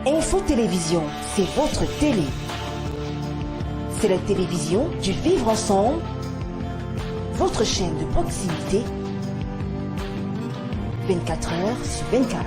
Info Télévision, c'est votre télé. C'est la télévision du vivre ensemble, votre chaîne de proximité, 24 heures sur 24.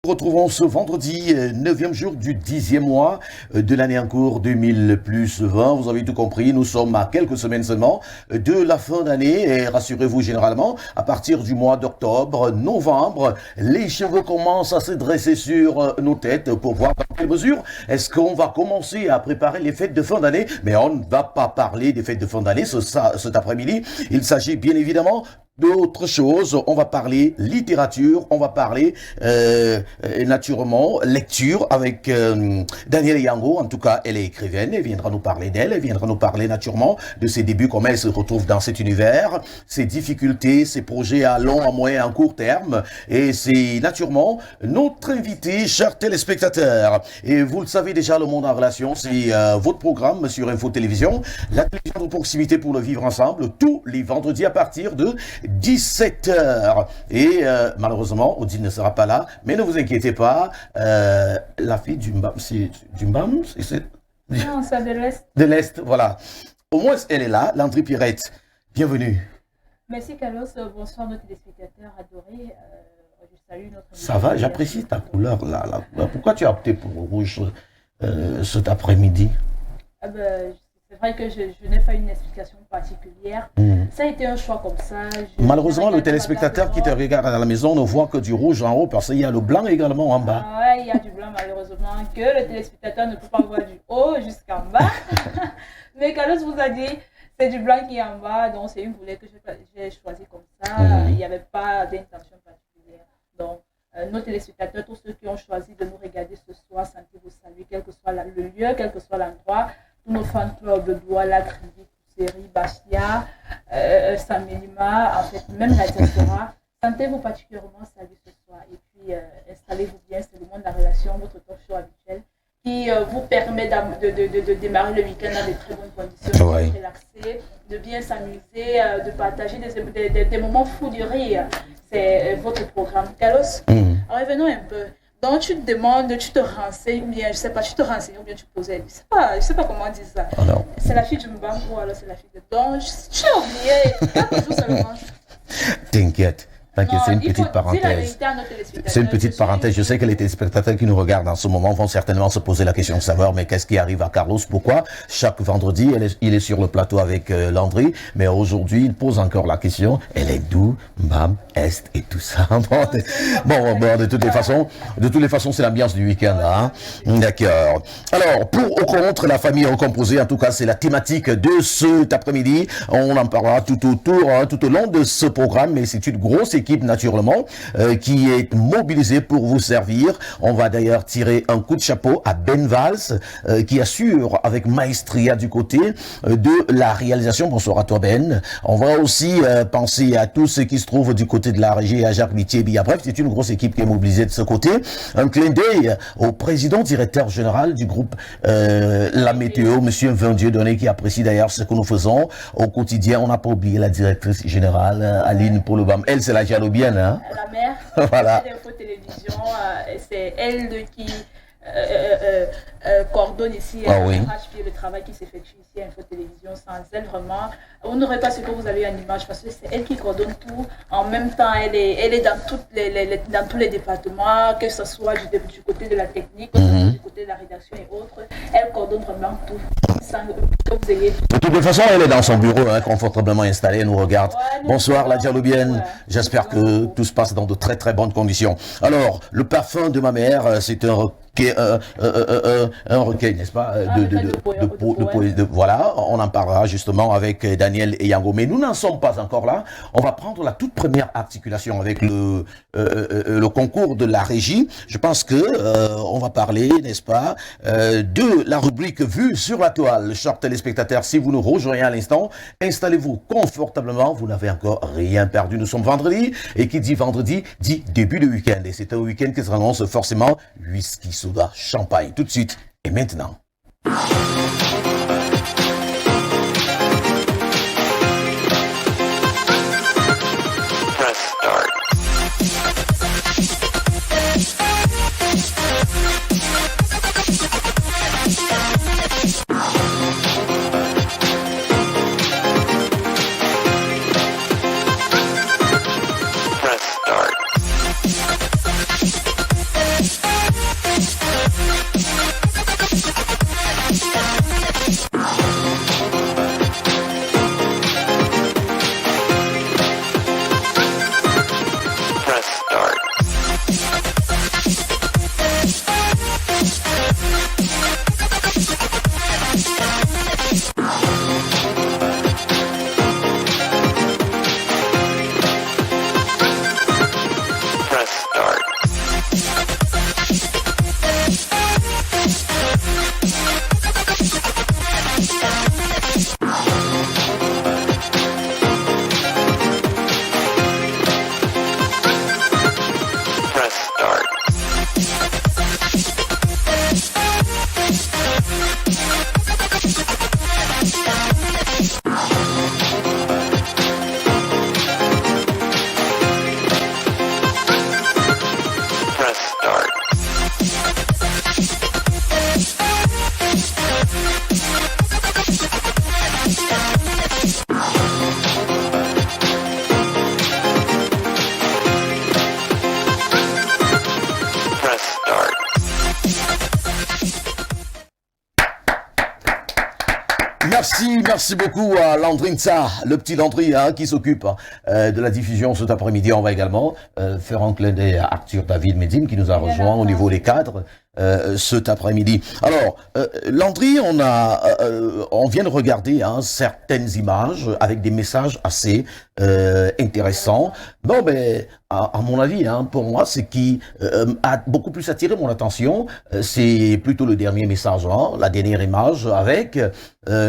Retrouvons ce vendredi, 9e jour du 10e mois de l'année en cours 2000 plus 20. Vous avez tout compris, nous sommes à quelques semaines seulement de la fin d'année et rassurez-vous généralement, à partir du mois d'octobre, novembre, les cheveux commencent à se dresser sur nos têtes pour voir dans quelle mesure est-ce qu'on va commencer à préparer les fêtes de fin d'année. Mais on ne va pas parler des fêtes de fin d'année cet après-midi. Il s'agit bien évidemment d'autres choses. On va parler littérature, on va parler naturellement lecture avec Danielle Yango. En tout cas, elle est écrivaine, elle viendra nous parler d'elle, elle viendra nous parler naturellement de ses débuts, comment elle se retrouve dans cet univers, ses difficultés, ses projets à long, à moyen, à court terme. Et c'est naturellement notre invité, chers téléspectateurs. Et vous le savez déjà, Le Monde en Relation, c'est votre programme sur Info Télévision, la télévision de proximité pour le vivre ensemble, tous les vendredis à partir de 17h. Et malheureusement, Odile ne sera pas là, mais ne vous inquiétez pas, la fille du Mbam, c'est du Mbam, non, c'est de l'Est. De l'Est, voilà. Au moins, elle est là, Landry Pirette. Bienvenue. Merci Carlos, bonsoir nos téléspectateurs adorés. Je salue notre... Ça va, j'apprécie ta couleur là. Pourquoi tu as opté pour le rouge cet après-midi? C'est vrai que je n'ai pas une explication particulière. Ça a été un choix comme ça. Malheureusement, le téléspectateur qui te regarde à la maison ne voit que du rouge en haut parce qu'il y a le blanc également en bas. Ah ouais, il y a du blanc malheureusement que le téléspectateur ne peut pas voir du haut jusqu'en bas. Mais Carlos vous a dit, c'est du blanc qui est en bas, donc c'est une couleur que j'ai choisie comme ça. Il n'y avait pas d'intention particulière. Donc, nos téléspectateurs, tous ceux qui ont choisi de nous regarder ce soir, sentez-vous saluer, quel que soit le lieu, quel que soit l'endroit. Tous nos fan clubs, Douala, Krivi, Série, Bachia, Samelima, en fait, même la diaspora. Sentez-vous particulièrement saluer ce soir. Et puis, installez-vous bien, c'est Le Monde en Relation, votre talk show habituel, qui vous permet de démarrer le week-end dans de très bonnes conditions, de relaxer, de bien s'amuser, de partager des moments fous de rire. C'est votre programme. Carlos, revenons un peu. Donc tu te demandes, tu te renseignes, ou bien, je sais pas, tu te renseignes, ou bien tu posais. Je sais pas comment dire ça. Oh non. C'est la fille du Mbam ou alors c'est la fille de Don. Tu as oublié, quelques jours seulement. T'inquiète. C'est une petite parenthèse. C'est une petite parenthèse. Je sais que les téléspectateurs qui nous regardent en ce moment vont certainement se poser la question de savoir, mais qu'est-ce qui arrive à Carlos? Pourquoi chaque vendredi, il est sur le plateau avec Landry, mais aujourd'hui, il pose encore la question, elle est d'où? Mbam, Est et tout ça. De toutes les façons, c'est l'ambiance du week-end, hein? D'accord. Alors, pour ou contre la famille recomposée, en tout cas, c'est la thématique de cet après-midi. On en parlera tout au long de ce programme, mais c'est une grosse équipe naturellement qui est mobilisée pour vous servir. On va d'ailleurs tirer un coup de chapeau à Ben Valls qui assure avec maestria du côté de la réalisation. Bonsoir à toi Ben. On va aussi penser à tous ceux qui se trouvent du côté de la régie, à Jacques Litier. Bref, c'est une grosse équipe qui est mobilisée de ce côté. Un clin d'œil au président directeur général du groupe La Météo, monsieur Vindieu-Donné, qui apprécie d'ailleurs ce que nous faisons au quotidien. On n'a pas oublié la directrice générale Aline Poulobam. Elle, c'est la Jalobienne, hein? La mère, voilà. Info Télévision, c'est elle qui coordonne ici le travail qui s'effectue ici à Info Télévision. Sans elle, vraiment, vous n'aurez pas ce que vous avez en image parce que c'est elle qui coordonne tout. En même temps, elle est dans tous les départements, que ce soit du côté de la technique, que ce soit du côté de la rédaction et autres. Elle coordonne vraiment tout. vous ayez. De toute façon, elle est dans son bureau, confortablement installée, elle nous regarde. Ouais, Bonsoir, la dialobienne. Ouais. J'espère que tout se passe dans de très très bonnes conditions. Alors, le parfum de ma mère, c'est un recueil, n'est-ce pas, voilà, on en parlera justement avec Daniel et Yango. Mais nous n'en sommes pas encore là. On va prendre la toute première articulation avec le concours de la régie. Je pense que on va parler, n'est-ce pas, de la rubrique vue sur la toile. Chers téléspectateurs, si vous nous rejoignez à l'instant, installez-vous confortablement. Vous n'avez encore rien perdu. Nous sommes vendredi et qui dit vendredi dit début de week-end. Et c'est un week-end qui s'annonce forcément whisky, soda, champagne. Tout de suite et maintenant. Merci beaucoup à Landry Nsa, le petit Landry qui s'occupe de la diffusion cet après-midi. On va également faire un clin d'œil à Arthur David Medine qui nous a rejoint au niveau des cadres cet après-midi. Alors, Landry, on vient de regarder certaines images avec des messages assez intéressants. Bon, ben, à mon avis, pour moi, ce qui a beaucoup plus attiré mon attention, c'est plutôt le dernier message, la dernière image avec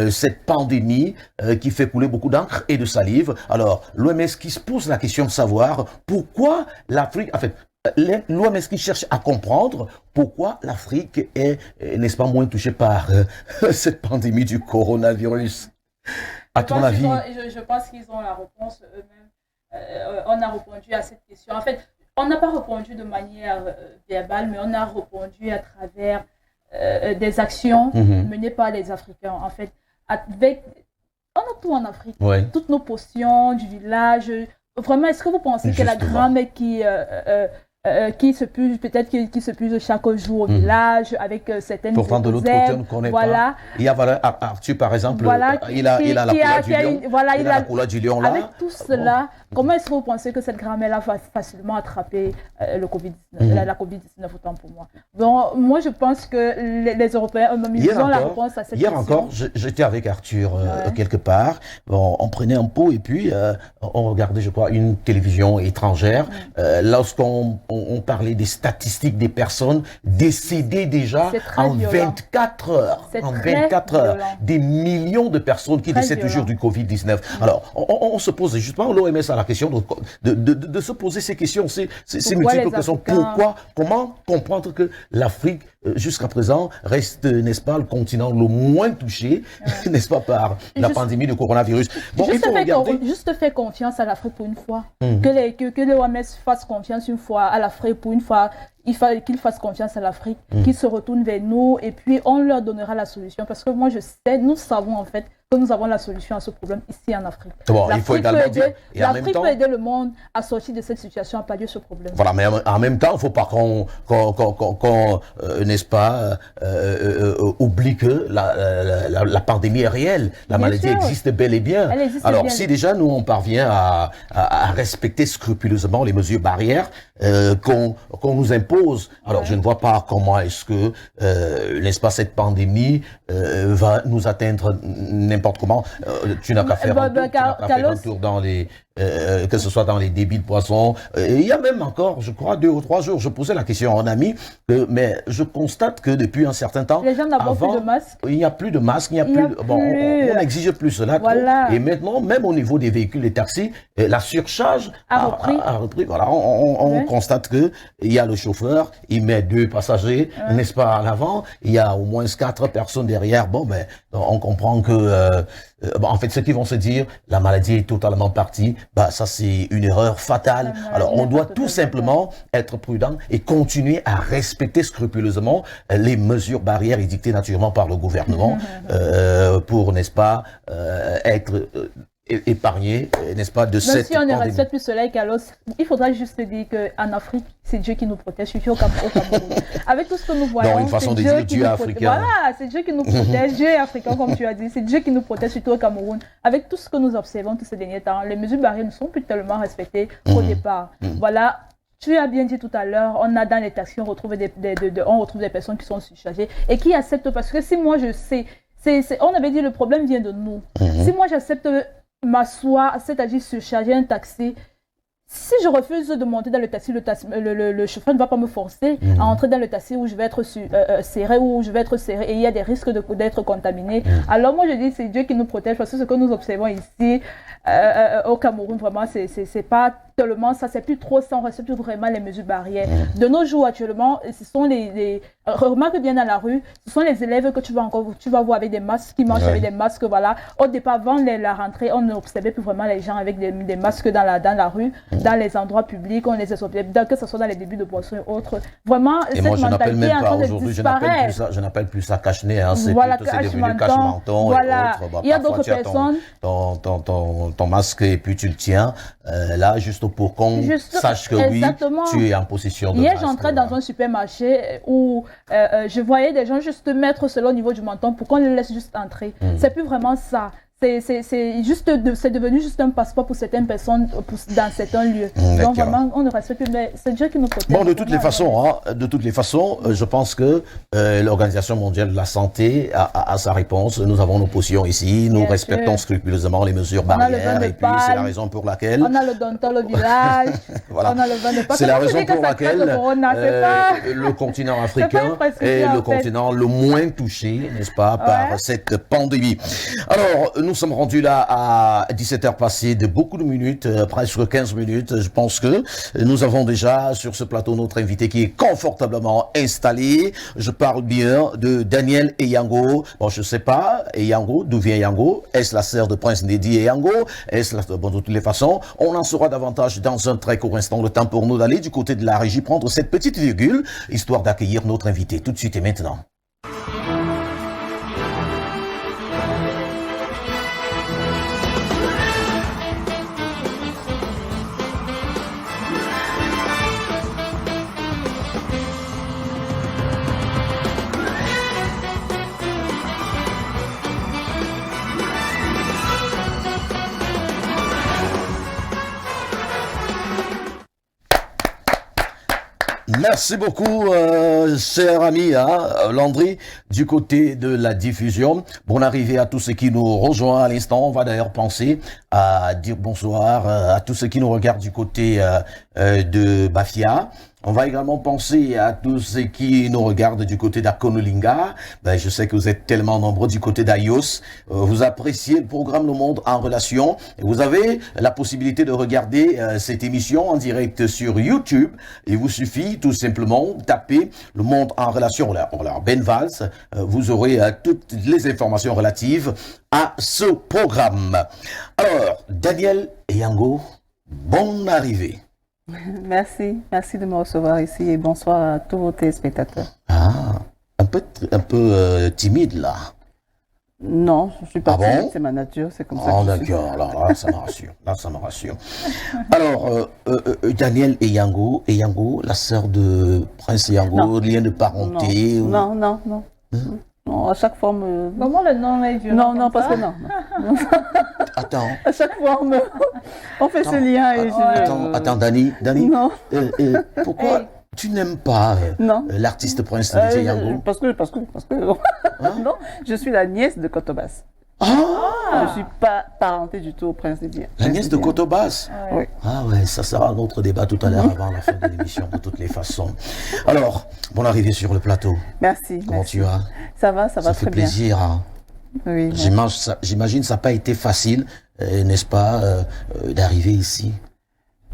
cette pandémie qui fait couler beaucoup d'encre et de salive. Alors, l'OMS qui se pose la question de savoir pourquoi l'Afrique, en fait, l'OMS qui cherche à comprendre pourquoi l'Afrique est, n'est-ce pas, moins touchée par cette pandémie du coronavirus. À ton avis? Je pense qu'ils ont la réponse eux-mêmes. On a répondu à cette question. En fait, on n'a pas répondu de manière verbale, mais on a répondu à travers des actions menées par les Africains. En fait, on a tout en Afrique. Ouais. Toutes nos potions du village. Vraiment, est-ce que vous pensez que la grand-mère qui se puise, peut-être qui se puise chaque jour au village avec certaines pourtant de l'autre côté on ne connaît pas. Il y a Arthur par exemple, il a la couleur du lion, il a la couleur du lion là. Avec tout cela, comment est-ce que vous pensez que cette grand-mère là va facilement attraper la COVID-19 autant pour moi? Donc moi je pense que les Européens ils ont la réponse à cette question. Hier encore, j'étais avec Arthur quelque part, on prenait un pot et puis on regardait je crois une télévision étrangère. Lorsqu'on parlait des statistiques des personnes décédées déjà en 24 heures. En 24 heures. Des millions de personnes qui décèdent toujours du Covid-19. Alors, on se pose justement, l'OMS a la question de se poser ces questions, ces multiples questions. Pourquoi, comment comprendre que l'Afrique, jusqu'à présent, reste, n'est-ce pas, le continent le moins touché, n'est-ce pas, par la pandémie de coronavirus. Bon, juste faire confiance à l'Afrique pour une fois. Que l'OMS fasse confiance une fois à l'Afrique pour une fois, qu'il fasse confiance à l'Afrique, qu'il se retourne vers nous et puis on leur donnera la solution. Parce que moi je sais, nous savons en fait que nous avons la solution à ce problème ici en Afrique. Bon, il faut également dire... L'Afrique peut aider le monde à sortir de cette situation, à pallier ce problème. Voilà, mais en même temps, il ne faut pas qu'on n'est-ce pas, oublie que la pandémie est réelle. La maladie existe bel et bien. Alors, si déjà nous, on parvient à respecter scrupuleusement les mesures barrières qu'on nous impose, alors je ne vois pas comment est-ce que, n'est-ce pas, cette pandémie va nous atteindre n'importe comment. Tu n'as qu'à faire un tour dans les... que ce soit dans les débits de boissons. Il y a même encore, je crois, 2 ou 3 jours, je posais la question à un ami, mais je constate que depuis un certain temps, les gens n'ont plus de masques. Il n'y a plus de masques, on n'exige plus cela. Voilà. Et maintenant, même au niveau des véhicules, des taxis, la surcharge a repris. Voilà, on constate que il y a le chauffeur, il met 2 passagers, n'est-ce pas, en avant, il y a au moins 4 personnes derrière. Bon, ben, on comprend que, en fait, ceux qui vont se dire, la maladie est totalement partie, bah, ça c'est une erreur fatale. Alors, on doit tout simplement être prudent et continuer à respecter scrupuleusement les mesures barrières édictées naturellement par le gouvernement pour, n'est-ce pas, être épargné, n'est-ce pas, de cette pandémie. Même si on ne respecte plus cela, il faudra juste dire qu'en Afrique, c'est Dieu qui nous protège, surtout au Cameroun. Avec tout ce que nous voyons, donc, une façon de dire Dieu africain. Voilà, c'est Dieu qui nous protège, Dieu africain, comme tu as dit, c'est Dieu qui nous protège, surtout au Cameroun. Avec tout ce que nous observons tous ces derniers temps, les mesures barrières ne sont plus tellement respectées au départ. Voilà. Tu as bien dit tout à l'heure, on a dans les taxis, on retrouve des personnes qui sont surchargées et qui acceptent, parce que si moi je sais, on avait dit le problème vient de nous. Si moi j'accepte m'asseoir, c'est-à-dire surcharger un taxi, si je refuse de monter dans le taxi, le chauffeur ne va pas me forcer à entrer dans le taxi où je vais être serré, et il y a des risques d'être contaminé. Alors moi je dis c'est Dieu qui nous protège, parce que ce que nous observons ici au Cameroun, vraiment c'est pas tellement ça, c'est plus trop ça, on respecte vraiment les mesures barrières. De nos jours actuellement, ce sont remarque bien dans la rue, ce sont les élèves que tu vas voir avec des masques, qui marchent avec des masques, voilà. Au départ, avant la rentrée, on n'observait plus vraiment les gens avec des masques dans la rue, dans les endroits publics, on les observait, que ce soit dans les débuts de boissons et autres. Vraiment, et cette moi, mentalité est en train de disparaître. Je n'appelle plus ça cache-nez, hein, c'est devenu cache-menton voilà. et autres. Il y a d'autres personnes. Ton masque et puis tu le tiens, là, juste pour qu'on sache que exactement. Oui, tu es en possession de Hier, masque. j'entrais dans un supermarché où je voyais des gens juste mettre cela au niveau du menton pour qu'on les laisse juste entrer. C'est plus vraiment ça. C'est devenu juste un passeport pour certaines personnes dans certains lieux. Donc vraiment, on ne respecte plus, mais c'est Dieu qui nous protège. Bon, de toutes les façons, je pense que l'Organisation mondiale de la santé a sa réponse. Nous avons nos positions ici, nous respectons scrupuleusement les mesures barrières, et puis c'est la raison pour laquelle... On a le dental au village, voilà. On a le vin de Pâques. C'est la raison pour laquelle le continent africain est le continent le moins touché, n'est-ce pas, par cette pandémie. Alors, nous sommes rendus là à 17h passées de beaucoup de minutes, presque 15 minutes. Je pense que nous avons déjà sur ce plateau notre invité qui est confortablement installé. Je parle bien de Daniel Eyango. Bon, je sais pas, Eyango, d'où vient Eyango? Est-ce la sœur de Prince Ndedi Eyango? Bon, de toutes les façons, on en saura davantage dans un très court instant. Le temps pour nous d'aller du côté de la régie prendre cette petite virgule, histoire d'accueillir notre invité tout de suite et maintenant. Merci beaucoup, cher ami Landry, du côté de la diffusion. Bonne arrivée à tous ceux qui nous rejoignent à l'instant. On va d'ailleurs penser à dire bonsoir à tous ceux qui nous regardent du côté de Bafia. On va également penser à tous ceux qui nous regardent du côté d'Akonolinga. Ben, je sais que vous êtes tellement nombreux du côté d'Ayos. Vous appréciez le programme Le Monde en Relation. Et vous avez la possibilité de regarder cette émission en direct sur YouTube. Il vous suffit tout simplement de taper Le Monde en Relation. Alors, Ben Valls, vous aurez toutes les informations relatives à ce programme. Alors, Daniel Eyango, bonne arrivée. Merci de me recevoir ici et bonsoir à tous vos téléspectateurs. Ah, un peu timide là. Non, je suis pas Ah bon? c'est ma nature, c'est comme ça. Oh, d'accord, là, ça me rassure. Là, ça me rassure. Alors, Daniel Eyango, la sœur de Prince Eyango, Non. lien de parenté. Non, non, non. Non, à chaque fois, Comment le nom est violent non, parce que non. Attends. À chaque fois, on fait ce lien et Attends, Dani, Non. pourquoi tu n'aimes pas Non. l'artiste Prince DJ Yango? Parce que non, je suis la nièce de Kotobas. Ah, Je ne suis pas parentée du tout au Prince Didier. la nièce de Kotobas. Oui. Ah ouais, ça sera un autre débat tout à l'heure avant la fin de l'émission, de toutes les façons. Alors, bonne arrivée sur le plateau. Merci. Comment merci. tu vas? Ça va Ça très fait bien. plaisir. Hein. Oui. J'imagine que ça n'a pas été facile, n'est-ce pas, d'arriver ici.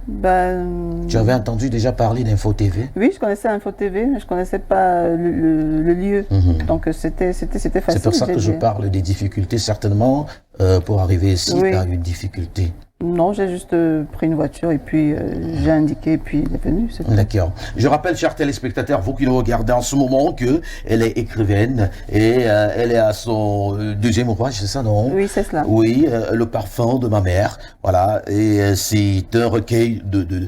Ben, Tu avais entendu déjà parler d'Info TV? oui, je connaissais Info TV, mais je ne connaissais pas le lieu. Donc c'était facile. C'est pour ça que je j'ai- parle des difficultés, certainement, pour arriver ici, Oui. tu as eu une difficulté. Non, j'ai juste pris une voiture et puis j'ai indiqué et puis il est venu. c'est tout. D'accord. Je rappelle, chers téléspectateurs, vous qui nous regardez en ce moment, que elle est écrivaine et elle est à son deuxième ouvrage, c'est ça, non? Oui, c'est cela. Oui, Le parfum de ma mère, voilà, et c'est un recueil de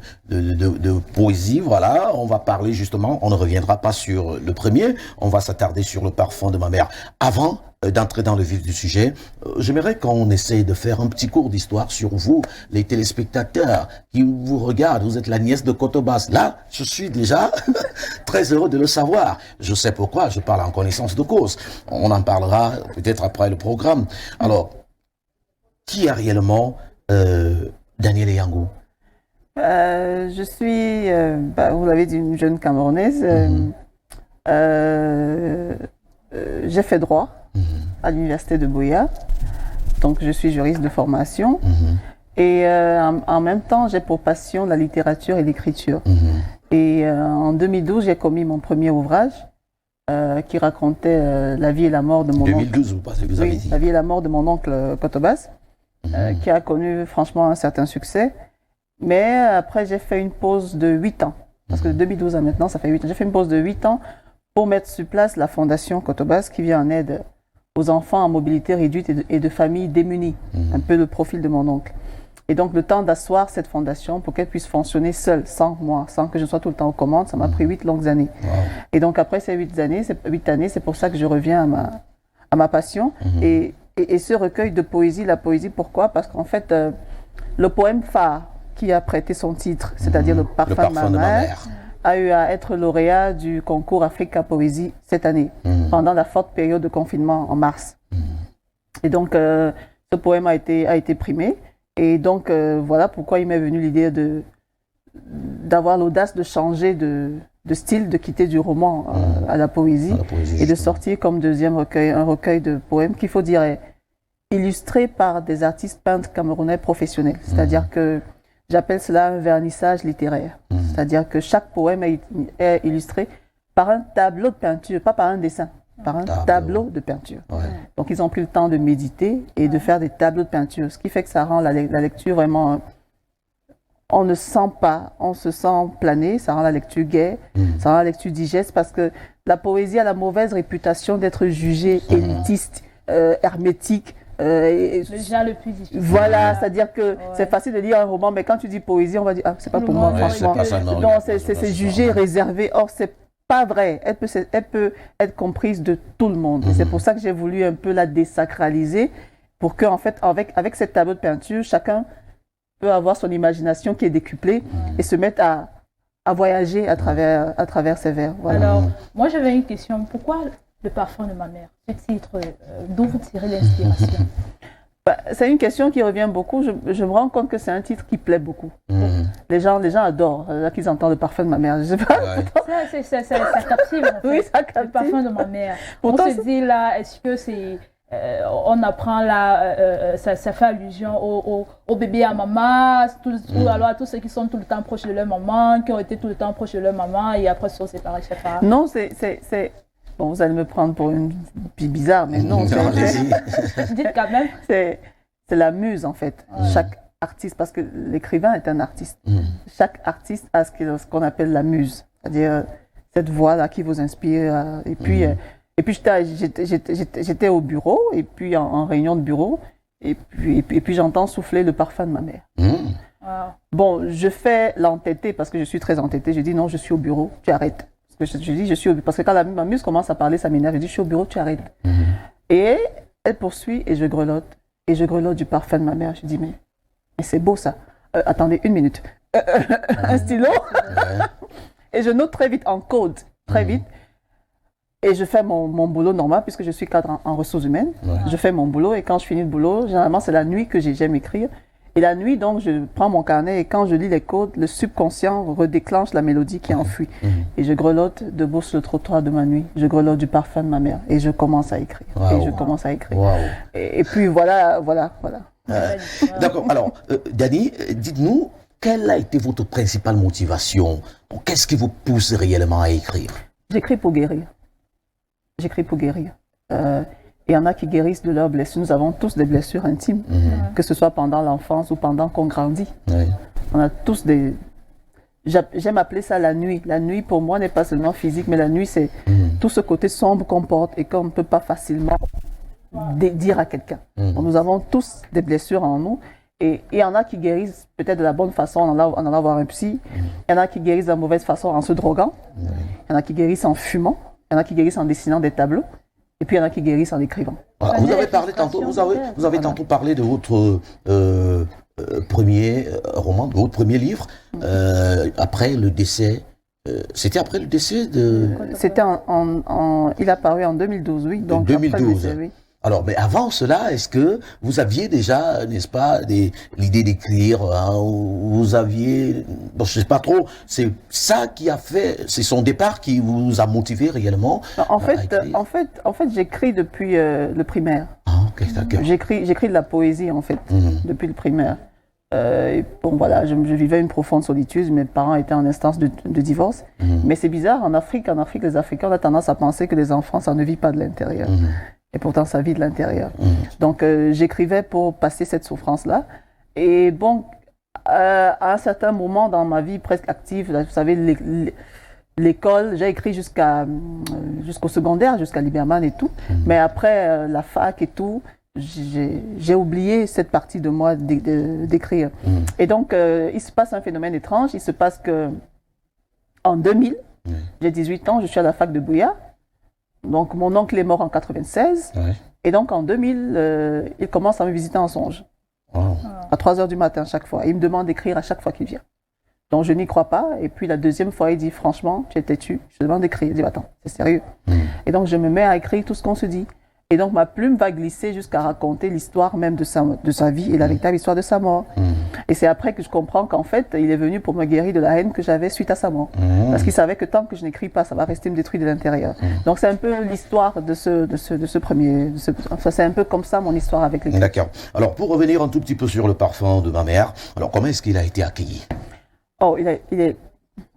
poésie, voilà, on va parler justement, on ne reviendra pas sur le premier, on va s'attarder sur le parfum de ma mère. Avant d'entrer dans le vif du sujet, j'aimerais qu'on essaye de faire un petit cours d'histoire sur vous, les téléspectateurs qui vous regardent, vous êtes la nièce de Kotobas. Là, je suis déjà très heureux de le savoir. Je sais pourquoi, je parle en connaissance de cause. On en parlera peut-être après le programme. Alors, qui est réellement Daniel Eyango? Je suis, vous l'avez dit, une jeune Camerounaise. J'ai fait droit à l'université de Buea. Donc, je suis juriste de formation. Et en même temps, j'ai pour passion la littérature et l'écriture. Et en 2012, j'ai commis mon premier ouvrage qui racontait la vie et la mort de mon oncle. 2012, vous avez Oui, dit. la vie et la mort de mon oncle Kotobas, qui a connu franchement un certain succès. Mais après, j'ai fait une pause de 8 ans. Parce que de 2012 à maintenant, ça fait 8 ans. J'ai fait une pause de 8 ans pour mettre sur place la fondation Kotobas qui vient en aide aux enfants en mobilité réduite et de familles démunies. Un peu le profil de mon oncle. Et donc, le temps d'asseoir cette fondation pour qu'elle puisse fonctionner seule, sans moi, sans que je sois tout le temps aux commandes, ça m'a pris 8 longues années. Wow. Et donc, après ces 8 années, c'est pour ça que je reviens à ma passion. Et ce recueil de poésie, la poésie, pourquoi? Parce qu'en fait, le poème phare qui a prêté son titre, c'est-à-dire le parfum de ma mère, a eu à être lauréat du concours Africa Poésie cette année, pendant la forte période de confinement en mars. Et donc, ce poème a été primé. Et donc, voilà pourquoi il m'est venu l'idée d'avoir l'audace de changer de style, de quitter du roman à la poésie, et de sortir comme deuxième recueil, un recueil de poèmes qu'il faut dire est illustré par des artistes peintres camerounais professionnels. C'est-à-dire que j'appelle cela un vernissage littéraire. C'est-à-dire que chaque poème est illustré par un tableau de peinture, pas par un dessin, par un tableau de peinture. Ouais. Donc, ils ont pris le temps de méditer et de faire des tableaux de peinture, ce qui fait que ça rend la lecture vraiment... On ne sent pas, on se sent planer, ça rend la lecture gaie, ça rend la lecture digeste, parce que la poésie a la mauvaise réputation d'être jugée élitiste, hermétique. Le genre le plus difficile. Voilà, c'est-à-dire que c'est facile de lire un roman, mais quand tu dis poésie, on va dire « Ah, c'est pas pour moi, franchement. » Non, c'est jugé, réservé. Or, c'est pas vrai. Elle peut être comprise de tout le monde. Et c'est pour ça que j'ai voulu un peu la désacraliser, pour qu'en fait, avec cette tableau de peinture, chacun peut avoir son imagination qui est décuplée et se mettre à voyager à travers ses vers. Voilà. Alors, moi j'avais une question. Pourquoi le parfum de ma mère? Ce titre, d'où vous tirez l'inspiration? C'est une question qui revient beaucoup. Je me rends compte que c'est un titre qui plaît beaucoup. Les gens adorent là qu'ils entendent le parfum de ma mère. Je sais pas. Ouais. Ça captive en fait. Oui, ça captive. Le parfum de ma mère. Pourtant, on se dit là, est-ce que c'est... on apprend là, ça fait allusion au bébé à maman, ou alors à tous ceux qui sont tout le temps proches de leur maman, qui ont été tout le temps proches de leur maman et après se sont séparés, je sais pas. Non, c'est... Bon, vous allez me prendre pour une fille bizarre, mais non. Dites quand même. C'est la muse, en fait. Chaque artiste, parce que l'écrivain est un artiste. Chaque artiste a ce qu'on appelle la muse, c'est-à-dire cette voix-là qui vous inspire. Et puis, Et puis j'étais au bureau, et puis en réunion de bureau, et puis j'entends souffler le parfum de ma mère. Wow. Bon, je fais l'entêté parce que je suis très entêtée. Je dis non, je suis au bureau, tu arrêtes. Parce que je dis je suis au bureau. Parce que quand ma muse commence à parler, ça m'énerve. Je dis je suis au bureau, tu arrêtes. Et elle poursuit et je grelotte. Et je grelotte du parfum de ma mère. Je dis mais c'est beau ça. Attendez, une minute. Un stylo. Et je note très vite en code, très vite. Et je fais mon boulot normal puisque je suis cadre en ressources humaines. Je fais mon boulot et quand je finis le boulot, généralement c'est la nuit que j'aime écrire. Et la nuit, donc, je prends mon carnet et quand je lis les codes, le subconscient redéclenche la mélodie qui est enfuie. Et je grelotte debout sur le trottoir de ma nuit. Je grelotte du parfum de ma mère et je commence à écrire. Et je commence à écrire. Et puis voilà. D'accord. Alors, Dani, dites-nous, quelle a été votre principale motivation? Qu'est-ce qui vous pousse réellement à écrire? J'écris pour guérir. J'écris pour guérir. Il y en a qui guérissent de leurs blessures. Nous avons tous des blessures intimes, que ce soit pendant l'enfance ou pendant qu'on grandit. On a tous des... J'aime appeler ça la nuit. La nuit, pour moi, n'est pas seulement physique, mais la nuit, c'est tout ce côté sombre qu'on porte et qu'on ne peut pas facilement dire à quelqu'un. Nous avons tous des blessures en nous. Et il y en a qui guérissent peut-être de la bonne façon en allant voir un psy. Il y en a qui guérissent de la mauvaise façon en se droguant. Il y en a qui guérissent en fumant. Il y en a qui guérissent en dessinant des tableaux. Et puis il y en a qui guérissent en écrivant. Voilà. Vous avez parlé tantôt, vous avez tantôt parlé de votre premier roman, de votre premier livre, après le décès. C'était après le décès de... C'était il a paru en 2012, oui. Donc 2012. Après le décès, oui. Alors, mais avant cela, est-ce que vous aviez déjà, n'est-ce pas, l'idée d'écrire, vous aviez, bon, je sais pas trop, c'est ça qui a fait, c'est son départ qui vous a motivé réellement? En fait, j'écris depuis le primaire. Ah, ok, d'accord. J'écris de la poésie, en fait, depuis le primaire. Bon, voilà, je vivais une profonde solitude, mes parents étaient en instance de divorce. Mais c'est bizarre, en Afrique, les Africains ont tendance à penser que les enfants, ça ne vit pas de l'intérieur. Et pourtant, ça vit de l'intérieur. Donc, j'écrivais pour passer cette souffrance-là. Et bon, à un certain moment dans ma vie presque active, là, vous savez, l'école, j'ai écrit jusqu'au secondaire, jusqu'à Liberman et tout. Mais après la fac et tout, j'ai oublié cette partie de moi d'écrire. Et donc, il se passe un phénomène étrange. Il se passe que en 2000, j'ai 18 ans, je suis à la fac de Bouya. Donc, mon oncle est mort en 96. Et donc, en 2000, il commence à me visiter en songe. À 3h du matin, chaque fois. Il me demande d'écrire à chaque fois qu'il vient. Donc, je n'y crois pas. Et puis, la deuxième fois, il dit, franchement, tu es têtu. Je te demande d'écrire. Je dis, attends, c'est sérieux. Et donc, je me mets à écrire tout ce qu'on se dit. Et donc, ma plume va glisser jusqu'à raconter l'histoire même de sa vie et la véritable histoire de sa mort. Et c'est après que je comprends qu'en fait, il est venu pour me guérir de la haine que j'avais suite à sa mort. Parce qu'il savait que tant que je n'écris pas, ça va rester me détruire de l'intérieur. Donc, c'est un peu l'histoire de ce premier... Enfin, c'est un peu comme ça, mon histoire avec l'écriture. D'accord. Alors, pour revenir un tout petit peu sur le parfum de ma mère, alors, comment est-ce qu'il a été accueilli? Oh, il est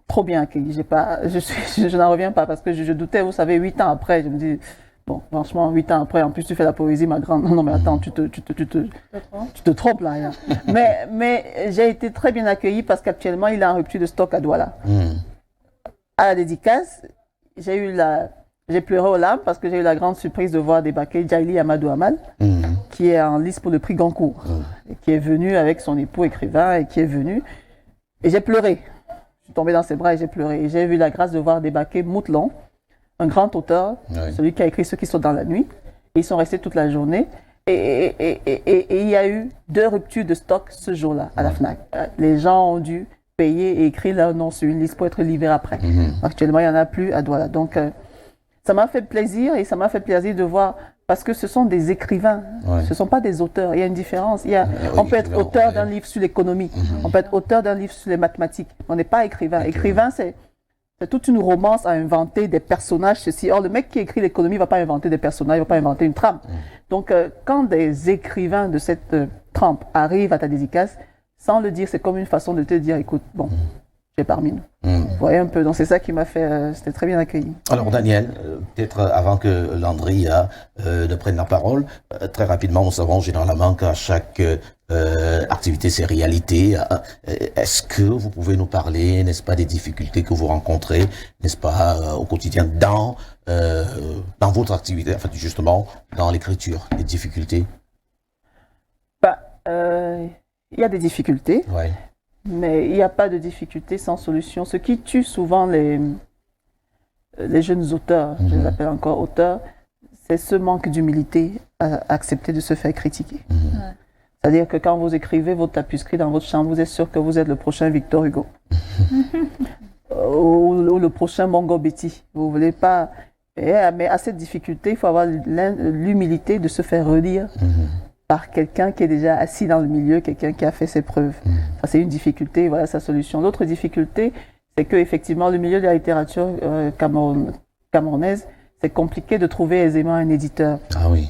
trop bien accueilli. Je n'en reviens pas parce que je doutais, vous savez, 8 ans après, je me dis... Bon, franchement, 8 ans après, en plus, tu fais la poésie, ma grande. Non, mais attends, tu te trompes là. Hein. mais j'ai été très bien accueillie parce qu'actuellement, il est en rupture de stock à Douala. À la dédicace, j'ai pleuré aux larmes parce que j'ai eu la grande surprise de voir débarquer Djaili Amadou Amal, qui est en lice pour le prix Goncourt, et qui est venu avec son époux écrivain et qui est venu. Et j'ai pleuré. Je suis tombée dans ses bras et j'ai pleuré. Et j'ai eu la grâce de voir débarquer Moutlon, un grand auteur, celui qui a écrit Ceux qui sont dans la nuit. Et ils sont restés toute la journée. Et il y a eu 2 ruptures de stock ce jour-là à la FNAC. Les gens ont dû payer et écrire leur nom sur une liste pour être livrés après. Actuellement, il n'y en a plus à Douala. Donc, ça m'a fait plaisir et ça m'a fait plaisir de voir, parce que ce sont des écrivains, ce ne sont pas des auteurs. Il y a une différence. On peut être auteur d'un livre sur l'économie, on peut être auteur d'un livre sur les mathématiques. On n'est pas écrivain. Écrivain, c'est toute une romance à inventer des personnages, ceci. Or, le mec qui écrit l'économie ne va pas inventer des personnages, il ne va pas inventer une trame. Donc, quand des écrivains de cette trempe arrivent à ta dédicace, sans le dire, c'est comme une façon de te dire, écoute, bon, tu es parmi nous. Vous voyez un peu, donc c'est ça qui m'a fait, c'était très bien accueilli. Alors, Daniel, peut-être avant que Landry ne prenne la parole, très rapidement, nous savons généralement qu'à chaque activité, c'est réalité. Est-ce que vous pouvez nous parler, n'est-ce pas, des difficultés que vous rencontrez, n'est-ce pas, au quotidien dans votre activité, en fait, justement, dans l'écriture, les difficultés? Il y a des difficultés, Ouais. mais il n'y a pas de difficultés sans solution. Ce qui tue souvent les jeunes auteurs, je les appelle encore auteurs, c'est ce manque d'humilité à accepter de se faire critiquer. Ouais. C'est-à-dire que quand vous écrivez votre tapisserie dans votre chambre, vous êtes sûr que vous êtes le prochain Victor Hugo ou le prochain Mongo Betty. Vous voulez pas. Mais à cette difficulté, il faut avoir l'humilité de se faire relire par quelqu'un qui est déjà assis dans le milieu, quelqu'un qui a fait ses preuves. Ça, c'est une difficulté, voilà sa solution. L'autre difficulté, c'est que effectivement, le milieu de la littérature camerounaise, c'est compliqué de trouver aisément un éditeur. Ah oui.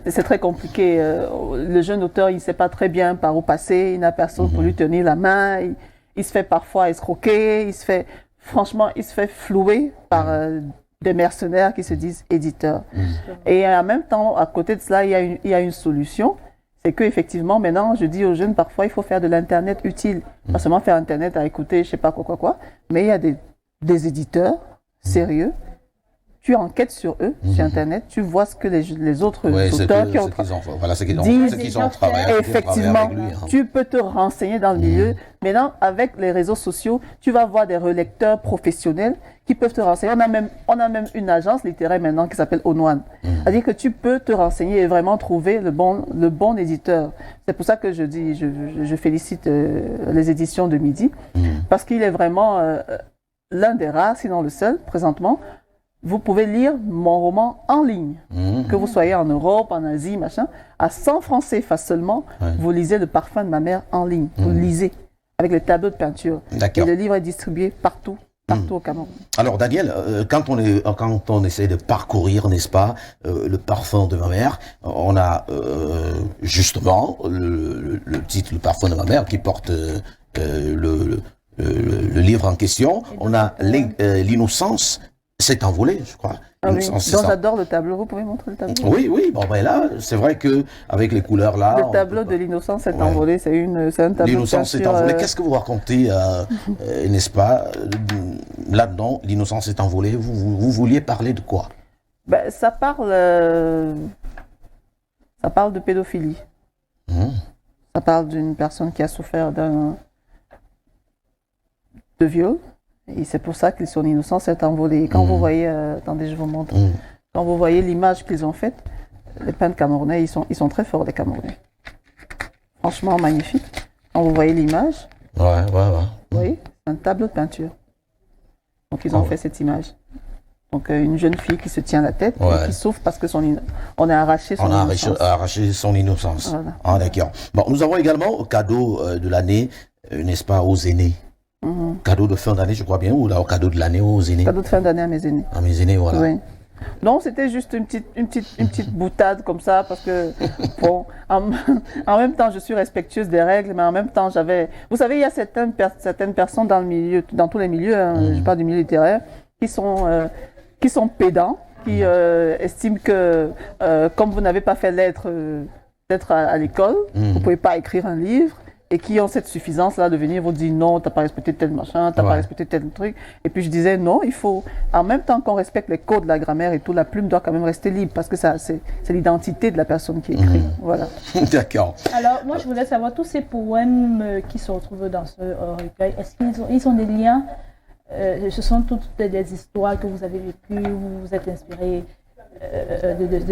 C'est très compliqué. Le jeune auteur, il ne sait pas très bien par où passer, il n'a personne pour lui tenir la main, il se fait parfois escroquer, franchement, il se fait flouer par des mercenaires qui se disent éditeurs. Et en même temps, à côté de cela, il y a une solution. C'est qu'effectivement, maintenant, je dis aux jeunes, parfois, il faut faire de l'Internet utile. Pas seulement faire Internet à écouter, je sais pas quoi. Mais il y a des éditeurs sérieux. Tu enquêtes sur eux, sur Internet, tu vois ce que les autres auteurs qui ont travaillé. Effectivement, tu peux te renseigner dans le milieu. Maintenant, avec les réseaux sociaux, tu vas voir des relecteurs professionnels qui peuvent te renseigner. On a même une agence littéraire maintenant qui s'appelle Onwan. C'est-à-dire que tu peux te renseigner et vraiment trouver le bon éditeur. C'est pour ça que je félicite les éditions de Midi, parce qu'il est vraiment l'un des rares, sinon le seul, présentement. Vous pouvez lire mon roman en ligne, que vous soyez en Europe, en Asie, machin, à 100 francs CFA seulement, vous lisez Le parfum de ma mère en ligne, vous lisez, avec les tableaux de peinture. Et le livre est distribué partout au Cameroun. Alors Daniel, quand on essaie de parcourir, n'est-ce pas, Le parfum de ma mère, on a justement le titre Le parfum de ma mère qui porte le livre en question. On a l'innocence s'est envolée, je crois. Ah oui. Donc j'adore le tableau. Vous pouvez montrer le tableau? Oui. Bon ben là, c'est vrai que avec les couleurs là. Le tableau de l'innocence s'est envolé. C'est un tableau. L'innocence s'est envolée. Qu'est-ce que vous racontez, n'est-ce pas, là-dedans? L'innocence s'est envolée. Vous vouliez parler de quoi? Ben, ça parle de pédophilie. Ça parle d'une personne qui a souffert de viol. Et c'est pour ça que son innocence est envolée. Et quand vous voyez, attendez, je vous montre. Quand vous voyez l'image qu'ils ont faite, les peintres camerounais, ils sont très forts, les Camerounais. Franchement, magnifique. Quand vous voyez l'image, vous voyez, c'est un tableau de peinture. Donc ils ont fait cette image. Donc une jeune fille qui se tient la tête et qui souffre parce que on a arraché son innocence. On a arraché son innocence. Voilà. Ah, d'accord. Bon, nous avons également au cadeau de l'année, n'est-ce pas, aux aînés. Cadeau de fin d'année, je crois bien, ou là, au cadeau de l'année aux aînés. Cadeau de fin d'année à mes aînés. À mes aînés, voilà. Oui. Non, c'était juste une petite boutade comme ça, parce que, bon, en même temps, je suis respectueuse des règles, mais en même temps, vous savez, il y a certaines personnes dans le milieu, dans tous les milieux, je parle du milieu littéraire, qui sont pédants, qui estiment que, comme vous n'avez pas fait l'être à l'école, vous pouvez pas écrire un livre, et qui ont cette suffisance-là de venir vous dire non, t'as pas respecté tel machin, t'as pas respecté tel truc. Et puis je disais non, il faut, en même temps qu'on respecte les codes de la grammaire et tout, la plume doit quand même rester libre parce que c'est l'identité de la personne qui écrit. Voilà. D'accord. Alors moi je voulais savoir tous ces poèmes qui se retrouvent dans ce recueil, est-ce qu'ils ont des liens? Ce sont toutes des histoires que vous avez vécues, vous vous êtes inspiré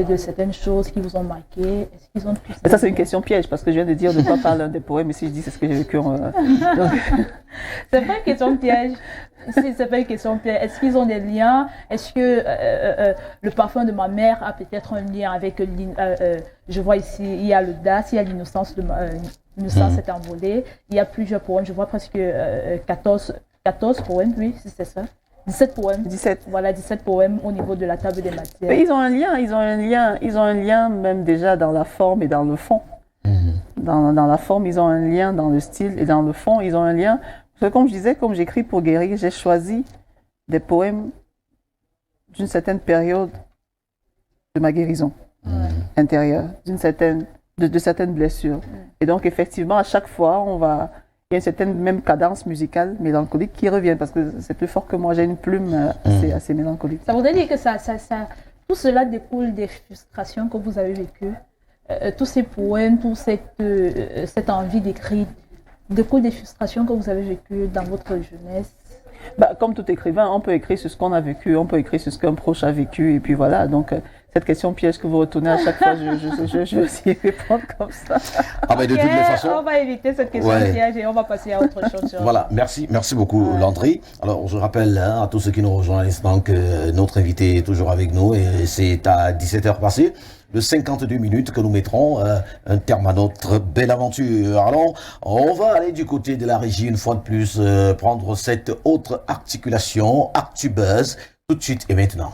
de certaines choses qui vous ont marqué. Est-ce qu'ils ont tous ça c'est une question piège parce que je viens de dire de ne pas parler des poèmes, mais si je dis c'est ce que j'ai vécu. C'est pas une question piège. C'est pas une question piège. Est-ce qu'ils ont des liens? Est-ce que le parfum de ma mère a peut-être un lien avec je vois ici il y a l'audace, il y a l'innocence l'innocence est envolée. Il y a plusieurs poèmes. Je vois presque 14 poèmes, oui, c'est ça. 17 poèmes. 17. Voilà, 17 poèmes au niveau de la table des matières. Mais ils ont un lien même déjà dans la forme et dans le fond. Dans la forme, ils ont un lien, dans le style et dans le fond, ils ont un lien. Parce que comme je disais, comme j'écris pour guérir, j'ai choisi des poèmes d'une certaine période de ma guérison intérieure, d'une certaine de certaines blessures. Et donc, effectivement, à chaque fois, il y a une certaine même cadence musicale mélancolique qui revient parce que c'est plus fort que moi. J'ai une plume assez mélancolique. Ça voudrait dire que tout cela découle des frustrations que vous avez vécues. Tous ces poèmes, toute cette envie d'écrire découle des frustrations que vous avez vécues dans votre jeunesse. Comme tout écrivain, on peut écrire sur ce qu'on a vécu, on peut écrire sur ce qu'un proche a vécu, et puis voilà. Donc, cette question piège que vous retournez à chaque fois, je vais aussi répondre comme ça. Ah ben de toutes les façons, on va éviter cette question piège et on va passer à autre chose. Voilà, merci beaucoup Landry. Alors, je rappelle à tous ceux qui nous rejoignent à l'instant que notre invité est toujours avec nous et c'est à 17h passé. De 52 minutes que nous mettrons un terme à notre belle aventure. Alors, on va aller du côté de la régie une fois de plus, prendre cette autre articulation, ActuBuzz, tout de suite et maintenant.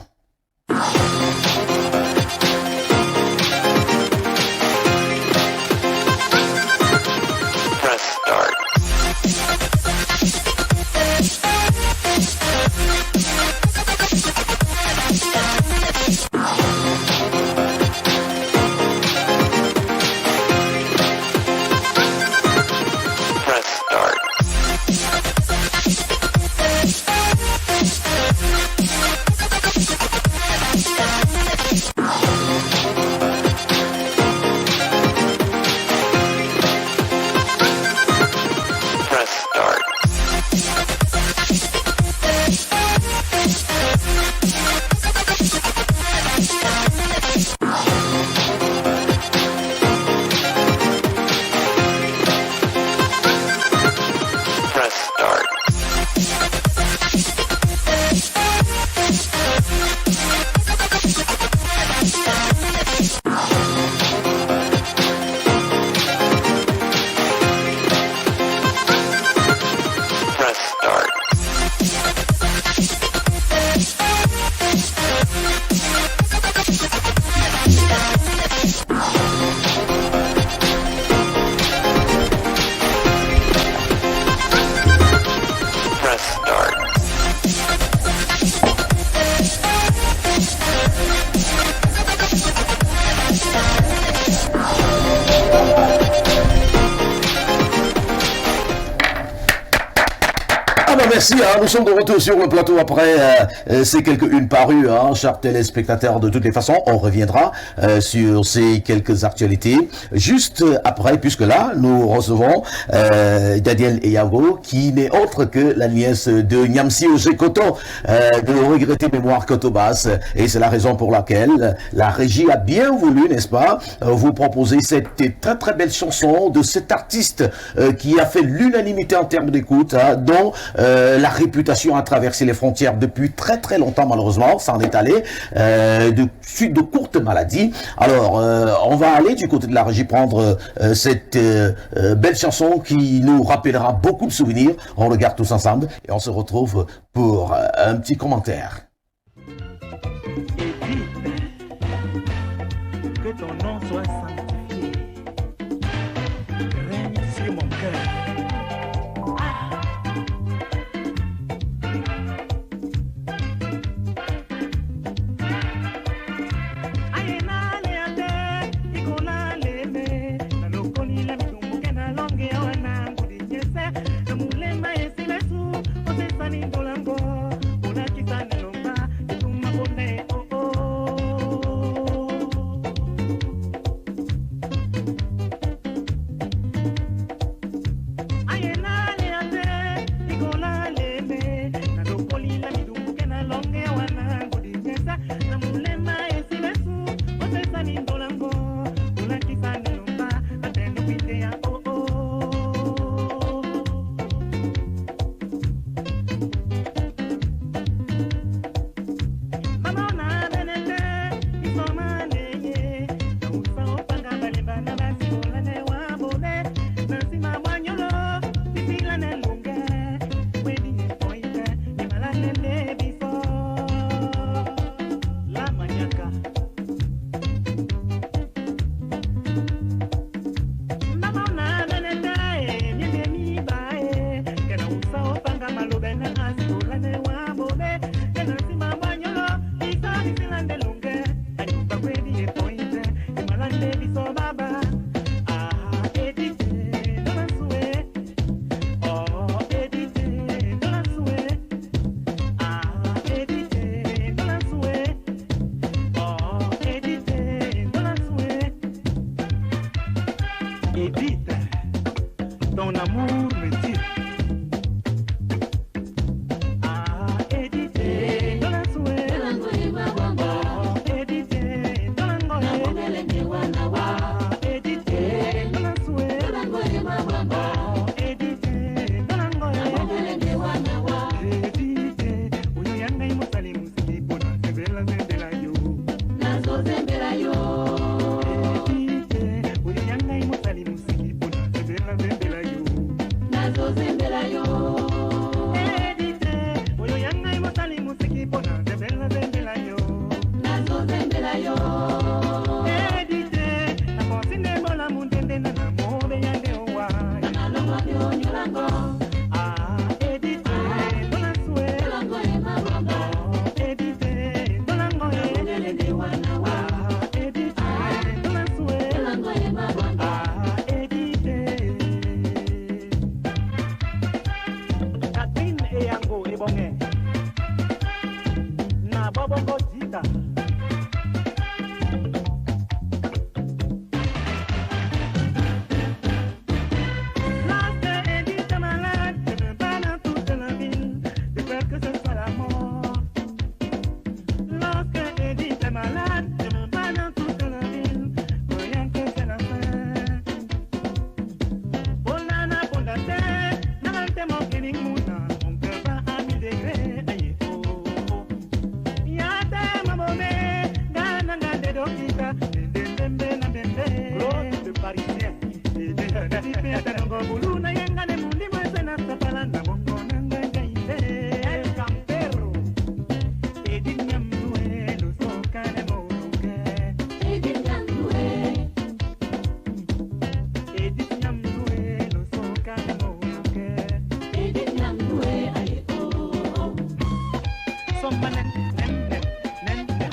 Merci, nous sommes de retour sur le plateau après ces quelques unes parues, chers téléspectateurs. De toutes les façons, on reviendra sur ces quelques actualités juste après, puisque là, nous recevons Daniel Eyago, qui n'est autre que la nièce de Nyamsi Oje Koto, de regretter mémoire Kotobas, et c'est la raison pour laquelle la régie a bien voulu, n'est-ce pas, vous proposer cette très très belle chanson de cet artiste qui a fait l'unanimité en termes d'écoute, dont la réputation a traversé les frontières depuis très très longtemps, malheureusement, ça en est allé, suite de courtes maladies. Alors, on va aller du côté de la régie prendre cette belle chanson qui nous rappellera beaucoup de souvenirs. On regarde tous ensemble et on se retrouve pour un petit commentaire. Que ton nom soit sanctifié, règne sur mon cœur. Mulemba esilesu, osesani dolango, una kitane longa. ton amour me tue. Ah, Edité, dans la souhait. Oh, Edité, dans la ngoé. Ah, Edité, dans la souhait. Oh, Edité, dans la ngoé. Edité, uyo yanga imosali musiki pona zembela zembela yo. Edité, uyo yanga imosali musiki pona zembela zembela yo. Edité, uyo yanga imosali musiki pona zembela zembela yo. Edité, nakosinde bola mundende na namobe yande owa. Ah, Edité, dans la souhait. Oh, Edité, dans la ngoé. Ah, Edité, dans la souhait. Ah, Edité. Catherine et Yango et Bonge. Na Bobongo Zita. Lorsque Edith est malade, je me bats dans toute la ville, de peur que ce soit la mort. Lorsque Edith est malade, je me bats dans toute la ville, croyant que c'est la fin. Bonana, bondate, n'arrêtez mon killing mouna, mon cœur va à 1000 degrés, aïe, oh, oh. Yate, mamone, gana, gade, dokita, bembe, na bembe. Claude de Parisien. Bulu yenga ne mundi mwese na sapala na bongo nanga gaite. El campero. Edith nyamnue no soka ne moruke. Edith nyamnue no soka ne moruke. Aye oh oh. Somba nen nen nen nen nen nen.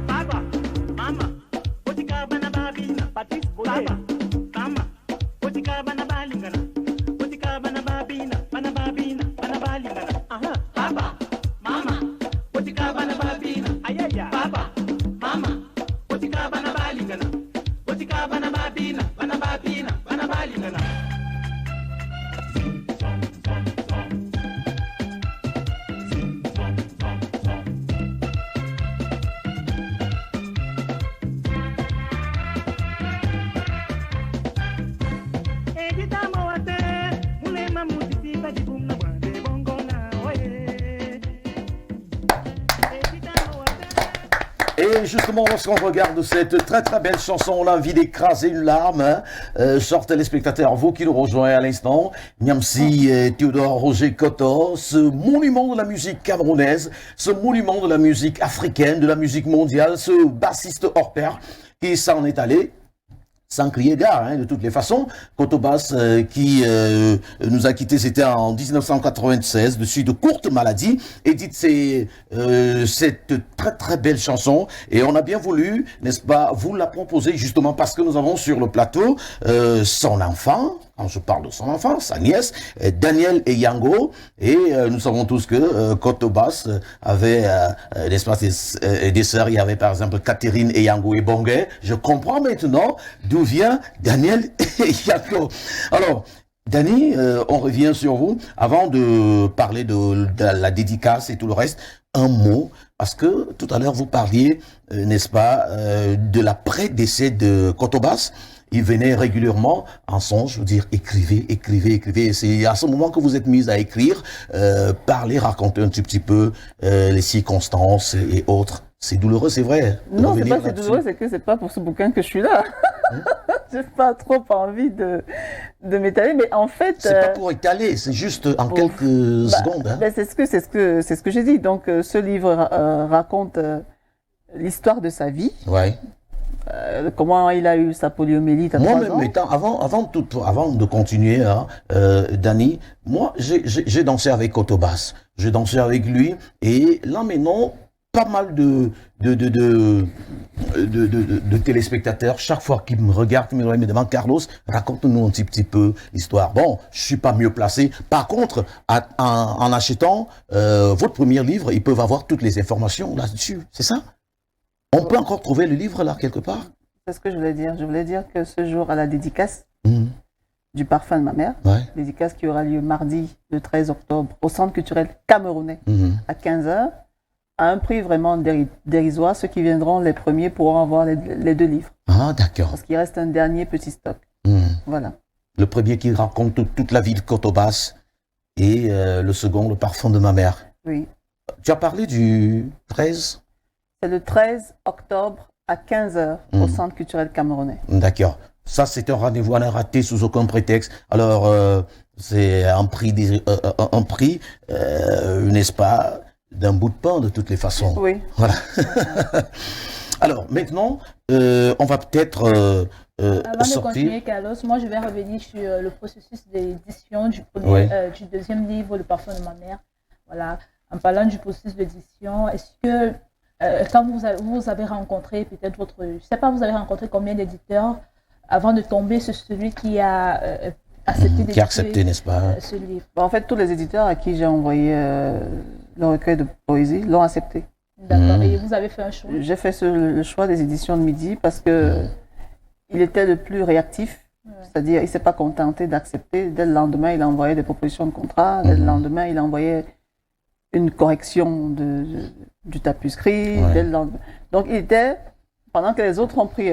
Baba, mama, otika bana babina, patis baba, mama, otika bana balingana, otika bana babina, bana balingana. Aha, baba, mama, otika bana babina, ayaya, baba, mama, otika bana balingana, otika bana babina, bana balingana. Edita moate, mulema mutiti badi bum na wande bongo na oye. Edita moate. Et justement, lorsqu'on regarde cette très très belle chanson, on a envie d'écraser une larme. Chers téléspectateurs, vous qui nous rejoignez à l'instant, Niamsi Théodore Roger Koto, ce monument de la musique camerounaise, ce monument de la musique africaine, de la musique mondiale, ce bassiste hors pair qui s'en est allé. Sans crier gare, hein, de toutes les façons. Kotobas qui nous a quittés, c'était en 1996, de suite de courte maladie, édite cette très très belle chanson. Et on a bien voulu, n'est-ce pas, vous la proposer justement parce que nous avons sur le plateau son enfant. Quand je parle de son enfant, sa nièce, Daniel et Yango, et nous savons tous que Kotobas avait, n'est-ce pas, des sœurs, il y avait par exemple Catherine et Yango et Bongue. Je comprends maintenant d'où vient Daniel et Yango. Alors, Dani, on revient sur vous. Avant de parler de la dédicace et tout le reste, un mot, parce que tout à l'heure vous parliez, n'est-ce pas, de l'après-décès de Kotobas. il venait régulièrement en songe vous dire écrivez. Et c'est à ce moment que vous êtes mis à écrire, parler, raconter un petit peu les circonstances et autres. C'est douloureux, c'est vrai. Non, c'est pas c'est douloureux, c'est que c'est pas pour ce bouquin que je suis là. J'ai pas trop envie de m'étaler, mais en fait. C'est pas pour étaler, c'est juste en quelques secondes. Hein. Ben c'est ce que j'ai dit. Donc, ce livre raconte l'histoire de sa vie. Ouais. Comment il a eu sa poliomyélite à 3 ans. Avant de continuer, hein, Dani, moi, j'ai dansé avec Cotobas. J'ai dansé avec lui, et là maintenant, pas mal de téléspectateurs, chaque fois qu'ils me regardent, ils me demandent Carlos, raconte-nous un petit peu l'histoire. Bon, je suis pas mieux placé. Par contre, en achetant votre premier livre, ils peuvent avoir toutes les informations là-dessus. C'est ça? On peut encore trouver le livre là quelque part? C'est ce que je voulais dire. Je voulais dire que ce jour à la dédicace du parfum de ma mère, dédicace qui aura lieu mardi le 13 octobre au Centre culturel camerounais à 15h. À un prix vraiment dérisoire, ceux qui viendront les premiers pourront avoir les 2 livres. Ah, d'accord. Parce qu'il reste un dernier petit stock. Voilà. Le premier qui raconte toute la vie de Cotobas et le second, le parfum de ma mère. Oui. Tu as parlé du 13? C'est le 13 octobre à 15h au Centre culturel camerounais. D'accord. Ça, c'est un rendez-vous à ne rater sous aucun prétexte. Alors, c'est un prix, n'est-ce pas, d'un bout de pain de toutes les façons. Oui. Voilà. Alors, maintenant, on va peut-être Avant sortir. de continuer, Carlos, moi je vais revenir sur le processus d'édition du deuxième livre, Le parfum de ma mère. Voilà. En parlant du processus d'édition, est-ce que quand vous avez rencontré peut-être je sais pas, vous avez rencontré combien d'éditeurs avant de tomber sur celui qui a accepté n'est-ce pas, ce livre? En fait, tous les éditeurs à qui j'ai envoyé le recueil de poésie l'ont accepté. D'accord. Et vous avez fait un choix? J'ai fait le choix des éditions de Midi parce que il était le plus réactif. C'est-à-dire, il ne s'est pas contenté d'accepter. Dès le lendemain, il a envoyé des propositions de contrat. Dès le lendemain, il a envoyé une correction du tapuscrit. Dès le lendemain. Donc, il était, pendant que les autres ont pris,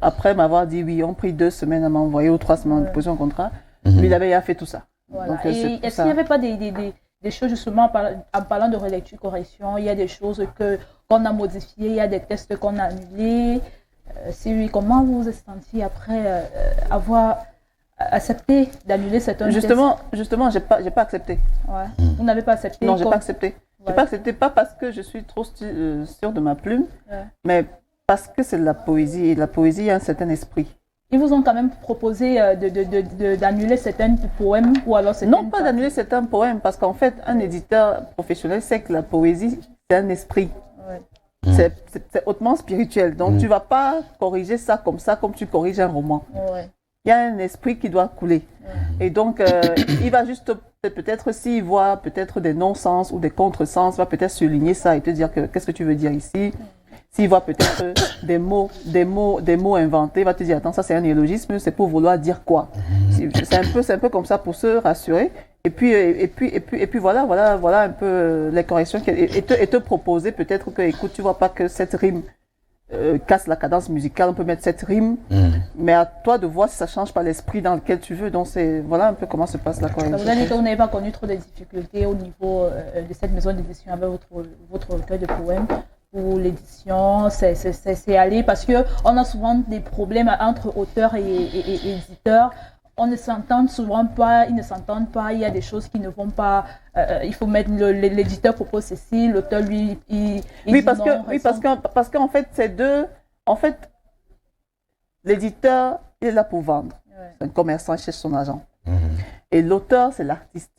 après m'avoir dit oui, ont pris 2 semaines à m'envoyer ou 3 semaines de proposition de contrat, lui, il avait fait tout ça. Voilà. Donc, et est-ce qu'il n'y avait pas des choses, justement, en parlant de relecture, correction, il y a des choses qu'on a modifiées, il y a des textes qu'on a annulés. Si oui, comment vous vous êtes senti après avoir accepté d'annuler certains textes? Justement, j'ai pas accepté. Ouais. Vous n'avez pas accepté? Non, j'ai pas accepté. J'ai pas accepté, pas parce que je suis trop sûre de ma plume, mais parce que c'est de la poésie, et la poésie, il y a un certain esprit. Ils vous ont quand même proposé d'annuler certains poèmes ou alors Non, pas d'annuler certains poèmes, parce qu'en fait, un éditeur professionnel sait que la poésie, c'est un esprit. Ouais. C'est hautement spirituel. Donc, tu ne vas pas corriger ça comme tu corriges un roman. Ouais. Il y a un esprit qui doit couler. Et donc, il va juste, peut-être s'il voit peut-être des non-sens ou des contresens, il va peut-être souligner ça et te dire qu'est-ce que tu veux dire ici. S'il voit peut-être des mots inventés, il va te dire, attends, ça c'est un néologisme, c'est pour vouloir dire quoi? C'est un peu comme ça pour se rassurer. Et puis voilà un peu les corrections et te proposer peut-être que, écoute, tu vois pas que cette rime casse la cadence musicale, on peut mettre cette rime, mais à toi de voir si ça change pas l'esprit dans lequel tu veux. Donc voilà un peu comment se passe la correction. Vous avez dit que vous n'avez pas connu trop de difficultés au niveau de cette maison d'édition avec votre recueil de poèmes. Pour l'édition, c'est aller parce qu'on a souvent des problèmes entre auteurs et éditeurs. On ne s'entend souvent pas, ils ne s'entendent pas, il y a des choses qui ne vont pas. Il faut mettre l'éditeur propose ceci, l'auteur lui il oui, dit parce non, que parce qu'en fait c'est deux. En fait, l'éditeur il est là pour vendre. C'est un commerçant, il cherche son agent. Et l'auteur c'est l'artiste.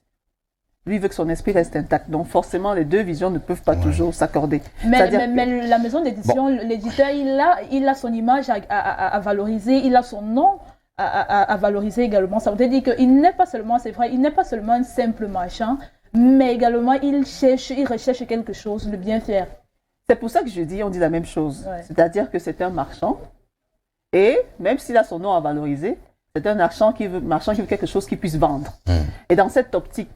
Lui veut que son esprit reste intact. Donc forcément, les deux visions ne peuvent pas toujours s'accorder. Mais la maison d'édition, l'éditeur, il a son image à valoriser, il a son nom à valoriser également. Ça veut dire qu'il n'est pas seulement, c'est vrai, il n'est pas seulement un simple marchand, mais également il recherche quelque chose, le bien faire. C'est pour ça que je dis, on dit la même chose. C'est-à-dire que c'est un marchand, et même s'il a son nom à valoriser, c'est un marchand qui veut quelque chose qu'il puisse vendre. Et dans cette optique,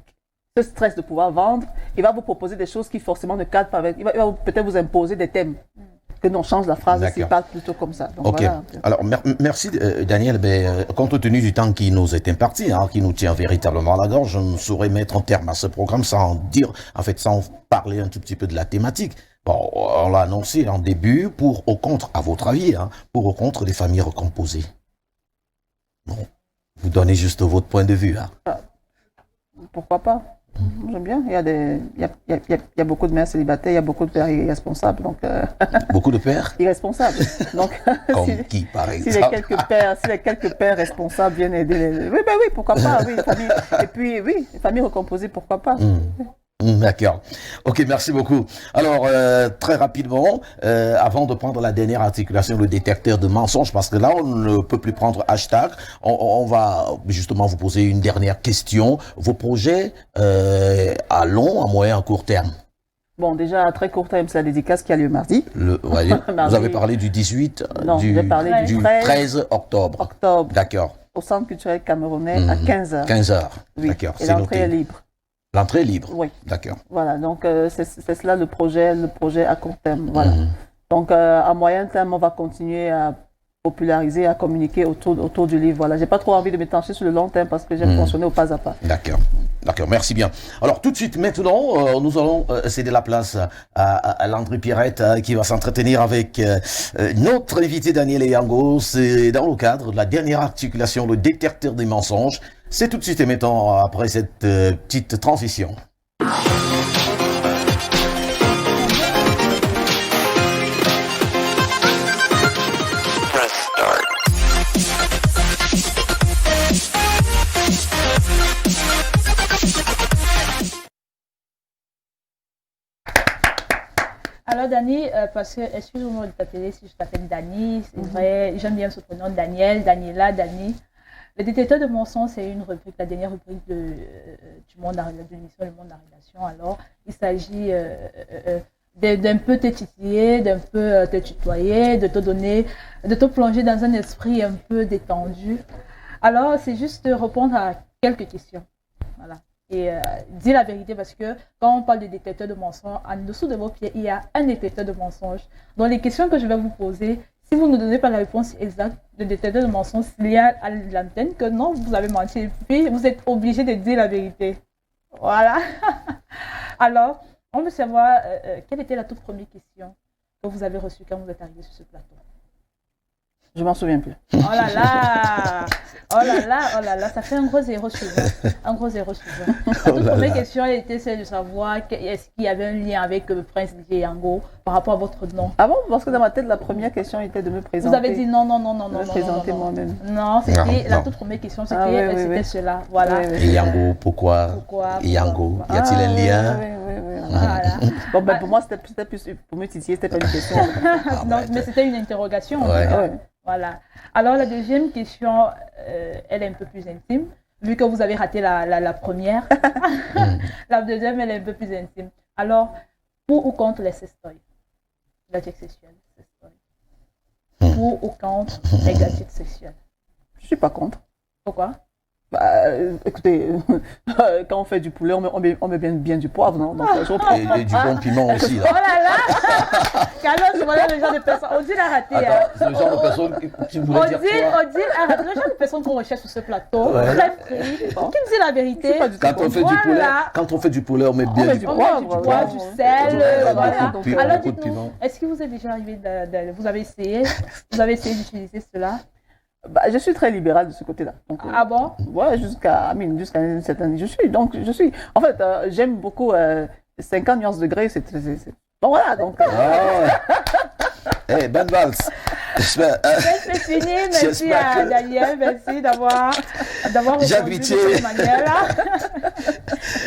ce stress de pouvoir vendre, il va vous proposer des choses qui forcément ne cadrent pas avec. Il va peut-être vous imposer des thèmes que l'on change la phrase, D'accord. s'il parle plutôt comme ça. Donc, Ok. voilà. Alors, merci Daniel. Compte tenu du temps qui nous est imparti, qui nous tient véritablement à la gorge, je ne saurais mettre un terme à ce programme sans parler un tout petit peu de la thématique. Bon, on l'a annoncé en début, pour ou contre, à votre avis, pour ou contre les familles recomposées. Bon, vous donnez juste votre point de vue. Pourquoi pas? J'aime bien. Il y a beaucoup de mères célibataires, il y a beaucoup de pères irresponsables. Donc, Beaucoup de pères, irresponsables. Donc, comme si- qui, par Si exemple. les quelques pères responsables viennent aider les... Oui, ben oui, pourquoi pas, oui, famille. Et puis, oui, famille recomposée, pourquoi pas. D'accord. Ok, merci beaucoup. Alors, très rapidement, avant de prendre la dernière articulation, le détecteur de mensonges, parce que là, on ne peut plus prendre hashtag, on va justement vous poser une dernière question. Vos projets à long, à moyen, à court terme? Bon, déjà, à très court terme, c'est la dédicace qui a lieu mardi. Voyez, Mardi. vous avez parlé du 18, Non, je vais parler du 13 octobre. Octobre, D'accord. au Centre culturel camerounais, à 15h. 15h. Oui. D'accord. Et C'est l'entrée est noté. libre. L'entrée est libre. Oui. D'accord. Voilà, donc c'est cela le projet à court terme. Voilà. Donc, à moyen terme, on va continuer à populariser, à communiquer autour du livre. Voilà, j'ai pas trop envie de m'étancher sur le long terme parce que j'aime fonctionner au pas à pas. D'accord. D'accord, merci bien. Alors tout de suite, maintenant, nous allons céder la place à Landry Pierrette qui va s'entretenir avec notre invité Daniel Eyango. C'est dans le cadre de la dernière articulation, le détecteur des mensonges. C'est tout de suite et maintenant après cette petite transition. Alors, Dani, parce que, excuse-moi de t'appeler si je t'appelle Dani, c'est vrai, j'aime bien ce prénom, Daniel, Daniela, Dani. Le détecteur de mensonges, c'est une rubrique, la dernière rubrique du monde en relation, de l'émission Le Monde en relation. Alors, il s'agit d'un peu te titiller, d'un peu te tutoyer, de te donner, de te plonger dans un esprit un peu détendu. Alors, c'est juste de répondre à quelques questions. Voilà. Et dire la vérité, parce que quand on parle de détecteur de mensonges, en dessous de vos pieds, il y a un détecteur de mensonges. Donc, les questions que je vais vous poser, si vous ne donnez pas la réponse exacte de détecteur de mensonges, il y a à l'antenne que non, vous avez menti. Et puis, vous êtes obligé de dire la vérité. Voilà. Alors, on veut savoir quelle était la toute première question que vous avez reçue quand vous êtes arrivé sur ce plateau. Je m'en souviens plus. Oh là là! Oh là là, oh là là, ça fait un gros zéro suivant. Un gros zéro suivant. La toute première question était celle de savoir est-ce qu'il y avait un lien avec le prince Eyango par rapport à votre nom. Ah bon? Parce que dans ma tête, la première question était de me présenter. Vous avez dit non, non, non, non, non. De me présenter moi-même. Non, c'était la Non. toute première question, c'était cela. Voilà. Oui, oui. Eyango, pourquoi Eyango? Y a-t-il un lien? Oui. Voilà. Bon, ben, pour moi, c'était plus pour me titiller, c'était pas une question. Non, mais c'était une interrogation. Ouais. Ouais. Voilà. Alors, la deuxième question, elle est un peu plus intime. Vu que vous avez raté la première, la deuxième, elle est un peu plus intime. Alors, pour ou contre les sextoys, gadgets sexuels, sextoys. Pour ou contre les gadgets sexuels. Je suis pas contre. Pourquoi? Bah, écoutez, quand on fait du poulet, on met bien du poivre, non? Donc, je reprends. Et du bon piment aussi. Oh Là. là là! Carlos, voilà le genre de personne. Odile a raté. Attends, c'est le genre de personne qui voulait dire quoi? Odile a raté. Le genre de personne qu'on recherche sur ce plateau. Ouais. Très free. Qui me dit la vérité? Quand on fait du poulet, on met bien du On poivre. met du poivre, du sel, Ouais, voilà. beaucoup de Alors piment. dites-nous, est-ce que vous êtes déjà arrivé, vous avez essayé d'utiliser cela? Bah, je suis très libérale de ce côté-là. Donc, Ah bon? ouais, jusqu'à une certaine. Je suis. En fait, j'aime beaucoup 50 nuances de grès. Bon, voilà. Donc, Eh, Ben Valls. C'est fini, merci J'espère à que- Daniel, merci d'avoir Jacques répondu de Vitier. cette manière-là.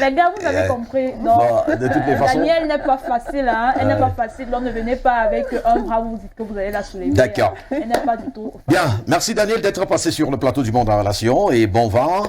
Les gars, vous avez compris. Non, Bon, de toutes les façons. Daniel n'est pas facile, hein. Elle n'est pas facile. Donc ne venez pas avec un bras où vous dites que vous allez la soulever. D'accord. Elle n'est pas du tout facile. Bien, merci Daniel d'être passé sur le plateau du Monde en relation et bon vent.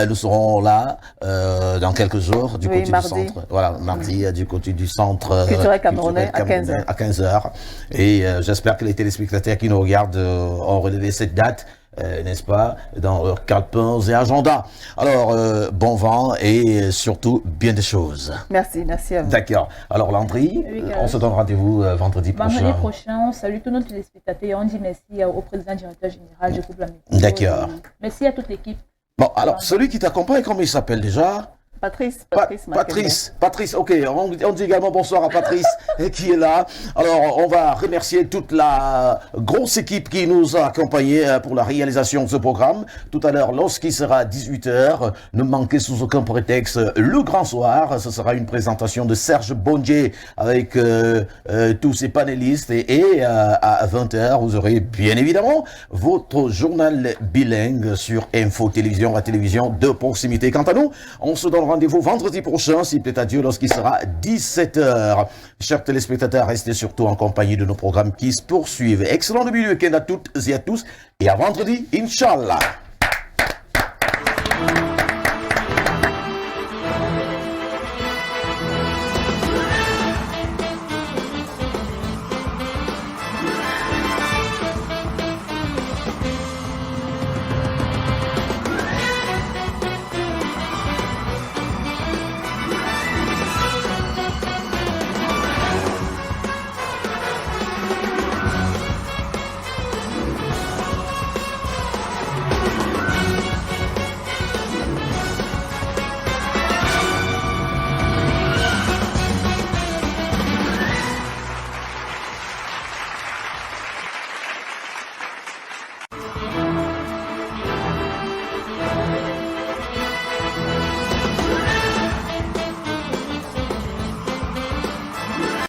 Nous serons là dans quelques jours du Oui, côté mardi. du centre. Voilà, mardi du côté du centre Culturel camerounais à 15h. À 15h. Et j'espère que les téléspectateurs qui nous regardent ont relevé cette date. n'est-ce pas, dans leurs calepins et agendas. Alors, bon vent et surtout bien des choses. Merci à vous. D'accord. Alors, Landry, on se donne rendez-vous vendredi prochain. Vendredi prochain, on salue tous nos téléspectateurs et on dit merci au président directeur général du groupe La Météo. D'accord. Merci à toute l'équipe. Bon, alors, celui qui t'accompagne, comment il s'appelle déjà? Patrice, ok, on dit également bonsoir à Patrice qui est là. Alors, on va remercier toute la grosse équipe qui nous a accompagnés pour la réalisation de ce programme. Tout à l'heure, lorsqu'il sera 18h, ne manquez sous aucun prétexte le grand soir. Ce sera une présentation de Serge Bondier avec tous ses panélistes et à 20h, vous aurez bien évidemment votre journal bilingue sur Info Télévision, la télévision de proximité. Quant à nous, on se donne rendez-vous vendredi prochain, s'il plaît à Dieu, lorsqu'il sera 17h. Chers téléspectateurs, restez surtout en compagnie de nos programmes qui se poursuivent. Excellent début de week-end à toutes et à tous. Et à vendredi, Inch'Allah.